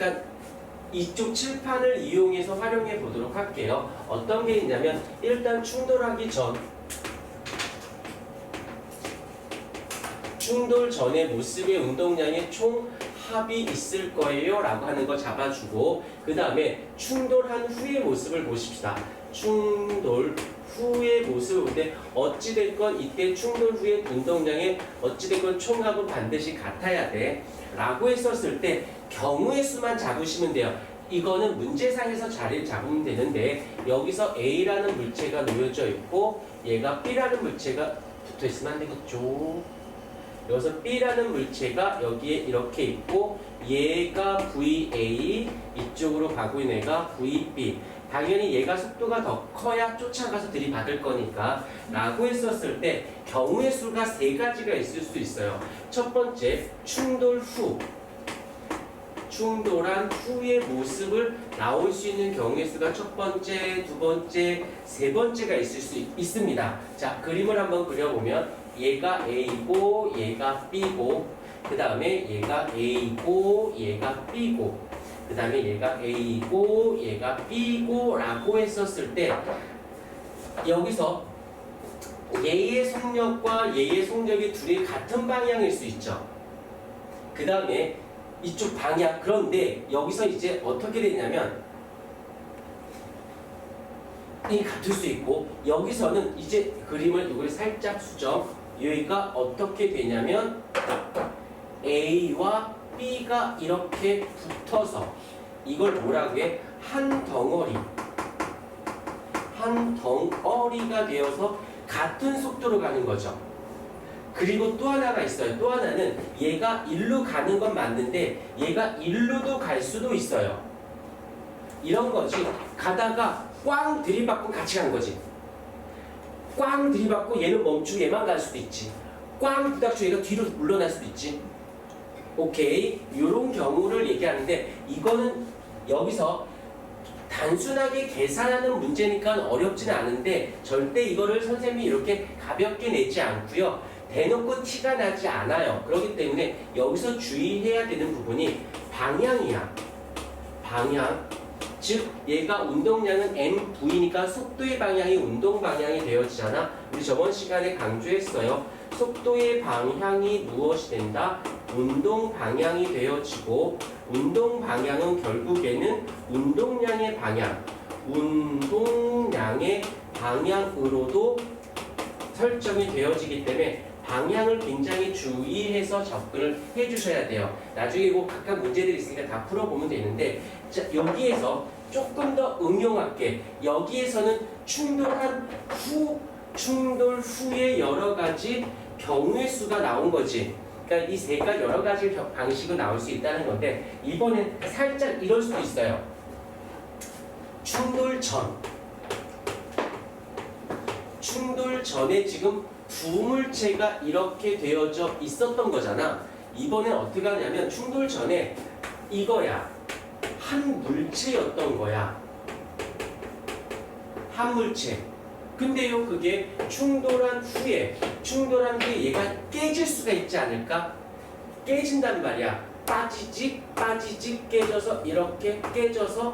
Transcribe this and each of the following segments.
일단 이쪽 칠판을 이용해서 활용해 보도록 할게요. 어떤 게 있냐면 일단 충돌 전의 모습의 운동량의 총 합이 있을 거예요 라고 하는 거 잡아주고, 그 다음에 충돌한 후의 모습을 보십시다. 충돌 후의 모습을 볼 때 어찌됐건 이때 충돌 후의 운동량의 어찌됐건 총합은 반드시 같아야 돼 라고 했었을 때 경우의 수만 잡으시면 돼요. 이거는 문제상에서 자리를 잡으면 되는데, 여기서 A라는 물체가 놓여져 있고 얘가 B라는 물체가 붙어 있으면 안 되겠죠. 여기서 B라는 물체가 여기에 이렇게 있고 얘가 VA, 이쪽으로 가고 있는 애가 VB. 당연히 얘가 속도가 더 커야 쫓아가서 들이받을 거니까 라고 했었을 때 경우의 수가 세 가지가 있을 수 있어요. 첫 번째, 충돌한 후의 모습을 나올 수 있는 경우의 수가 첫 번째, 두 번째, 세 번째가 있을 수 있습니다. 자, 그림을 한번 그려보면 얘가 A고 얘가 B고, 그 다음에 얘가 A고 얘가 B고, 그 다음에 얘가 A고 얘가 B고 라고 했었을 때 여기서 얘의 속력과 얘의 속력이 둘이 같은 방향일 수 있죠. 그 다음에 이쪽 방향, 그런데 여기서 이제 어떻게 되냐면 이 같을 수 있고, 여기서는 이제 그림을 이걸 살짝 수정, 여기가 어떻게 되냐면 A와 B가 이렇게 붙어서 이걸 뭐라고 해? 한 덩어리가 되어서 같은 속도로 가는 거죠. 그리고 또 하나가 있어요. 또 하나는 얘가 일로 가는 건 맞는데 얘가 일로도 갈 수도 있어요. 이런 거지. 가다가 꽝 들이받고 같이 가는 거지. 꽝 들이받고 얘는 멈추고 얘만 갈 수도 있지. 꽝 부닥쳐 얘가 뒤로 물러날 수도 있지. 오케이, 이런 경우를 얘기하는데 이거는 여기서 단순하게 계산하는 문제니까 어렵지는 않은데 절대 이거를 선생님이 이렇게 가볍게 내지 않고요, 대놓고 티가 나지 않아요. 그렇기 때문에 여기서 주의해야 되는 부분이 방향이야. 방향. 즉 얘가 운동량은 mv니까 속도의 방향이 운동 방향이 되어지잖아. 우리 저번 시간에 강조했어요. 속도의 방향이 무엇이 된다? 운동 방향이 되어지고, 운동 방향은 결국에는 운동량의 방향으로도 설정이 되어지기 때문에 방향을 굉장히 주의해서 접근을 해주셔야 돼요. 나중에 뭐 각각 문제들이 있으니까 다 풀어보면 되는데, 자, 여기에서 조금 더 응용할게. 여기에서는 충돌 후에 여러 가지 경우의 수가 나온 거지. 그러니까 이 세 가지 여러 가지 방식으로 나올 수 있다는 건데, 이번엔 살짝 이럴 수도 있어요. 충돌 전에 지금 두 물체가 이렇게 되어져 있었던 거잖아. 이번엔 어떻게 하냐면 충돌 전에 이거야. 한 물체였던 거야. 한 물체. 근데요, 그게 충돌한 후에 얘가 깨질 수가 있지 않을까? 깨진단 말이야. 빠지직 깨져서 이렇게 깨져서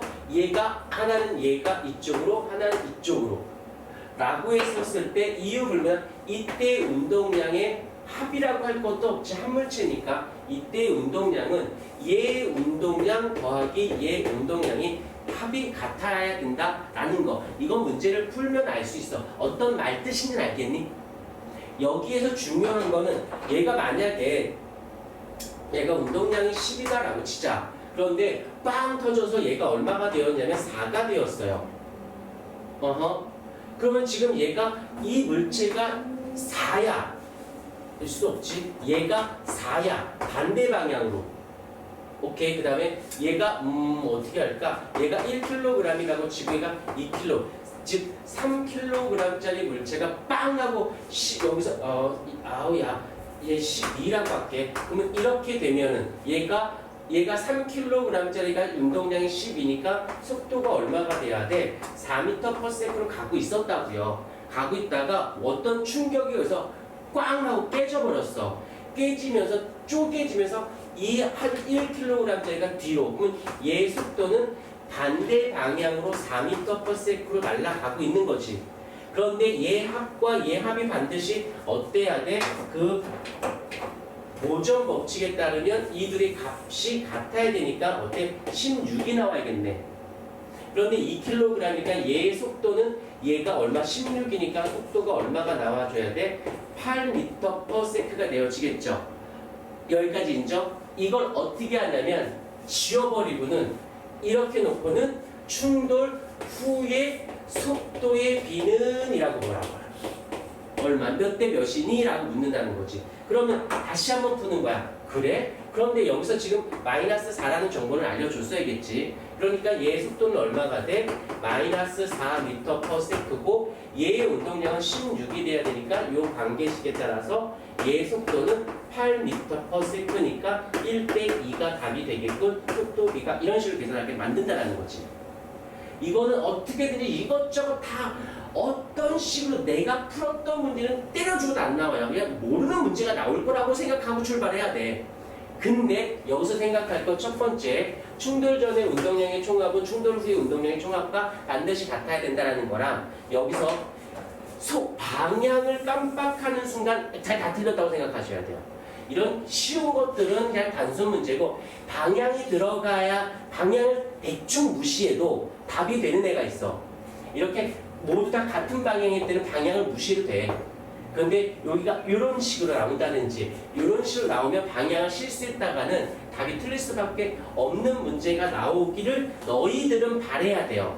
하나는 얘가 이쪽으로, 하나는 이쪽으로 라고 했었을 때 이유 불면 이때 운동량의 합이라고 할 것도 없지. 한 물체니까 이때 운동량은 얘 운동량 더하기 얘 운동량이 합이 같아야 된다라는 거. 이건 문제를 풀면 알 수 있어. 어떤 말 뜻인지 알겠니? 여기에서 중요한 거는 얘가 만약에 얘가 운동량이 10이다라고 치자. 그런데 빵 터져서 얘가 얼마가 되었냐면 4가 되었어요. 그러면 지금 얘가 이 물체가 4야. 될 수 없지. 얘가 4야. 반대 방향으로. 오케이. 그 다음에 얘가 어떻게 할까? 얘가 1kg이라고 치고 얘가 2kg. 즉 3kg짜리 물체가 빵 하고 여기서 얘 12라고 할게. 그러면 이렇게 되면은 얘가 3kg짜리가 운동량이 10이니까 속도가 얼마가 돼야 돼? 4m/s로 가고 있었다고요. 가고 있다가 어떤 충격이 여기서 꽝 하고 깨져버렸어. 깨지면서 쪼개지면서 이 한 1kg짜리가 뒤로, 그러면 얘의 속도는 반대 방향으로 4m/s로 날아가고 있는 거지. 그런데 얘 합과 얘 합이 반드시 어때야 돼? 그 보존 법칙에 따르면 이 둘의 값이 같아야 되니까 어때? 16이 나와야겠네. 그런데 2kg이니까 얘의 속도는 얘가 얼마? 16이니까 속도가 얼마가 나와줘야 돼? 8m/s가 되어지겠죠. 여기까지 인정? 이걸 어떻게 하냐면 지워버리고는 이렇게 놓고는 충돌 후의 속도의 비는 이라고 뭐라고 얼마 몇 대 몇이니? 라고 묻는다는 거지. 그러면 다시 한번 푸는 거야. 그래? 그런데 여기서 지금 마이너스 4라는 정보를 알려줬어야겠지. 그러니까 얘의 속도는 얼마가 돼? 마이너스 4m/s고 얘의 운동량은 16이 돼야 되니까 이 관계식에 따라서 얘의 속도는 8m/s니까 1/2가 답이 되겠군. 속도 B가 이런 식으로 계산하게 만든다는 거지. 이거는 어떻게든 이것저것 다 어떤 식으로 내가 풀었던 문제는 때려주고도 안 나와요. 그냥 모르는 문제가 나올 거라고 생각하고 출발해야 돼. 근데 여기서 생각할 것 첫 번째, 충돌 전의 운동량의 총합은 충돌 후의 운동량의 총합과 반드시 같아야 된다는 거랑 여기서 방향을 깜빡하는 순간 다 틀렸다고 생각하셔야 돼요. 이런 쉬운 것들은 그냥 단순 문제고 방향이 들어가야 방향을 대충 무시해도 답이 되는 애가 있어. 이렇게 모두 다 같은 방향일 때는 방향을 무시해도 돼. 그런데 여기가 이런 식으로 나온다든지 이런 식으로 나오면 방향을 실수했다가는 답이 틀릴 수밖에 없는 문제가 나오기를 너희들은 바라야 돼요.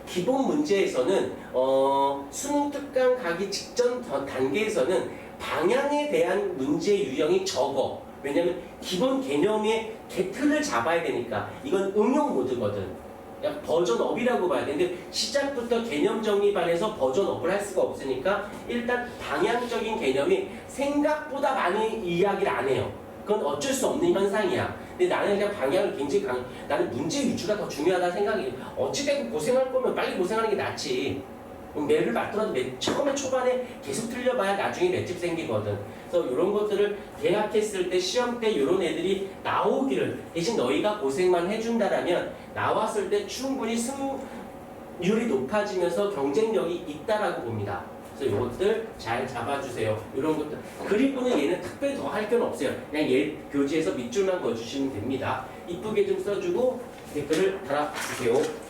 기본 문제에서는 수능 특강 가기 직전 단계에서는 방향에 대한 문제 유형이 적어. 왜냐면 기본 개념의 틀을 잡아야 되니까. 이건 응용 모드거든. 약간 버전업이라고 봐야 되는데 시작부터 개념 정리반에서 버전업을 할 수가 없으니까 일단 방향적인 개념이 생각보다 많이 이야기를 안 해요. 그건 어쩔 수 없는 현상이야. 근데 나는 그냥 방향을 굉장히 나는 문제 위주가 더 중요하다 생각이. 어찌됐든 고생할 거면 빨리 고생하는 게 낫지. 매를 맞더라도 처음에 초반에 계속 틀려봐야 나중에 맷집 생기거든. 그래서 이런 것들을 계약했을 때 시험 때 이런 애들이 나오기를 대신 너희가 고생만 해준다라면 나왔을 때 충분히 승률이 높아지면서 경쟁력이 있다라고 봅니다. 그래서 이것들 잘 잡아주세요. 이런 것들. 그리고는 얘는 특별히 더 할 건 없어요. 그냥 얘 교재에서 밑줄만 그어주시면 됩니다. 이쁘게 좀 써주고 댓글을 달아주세요.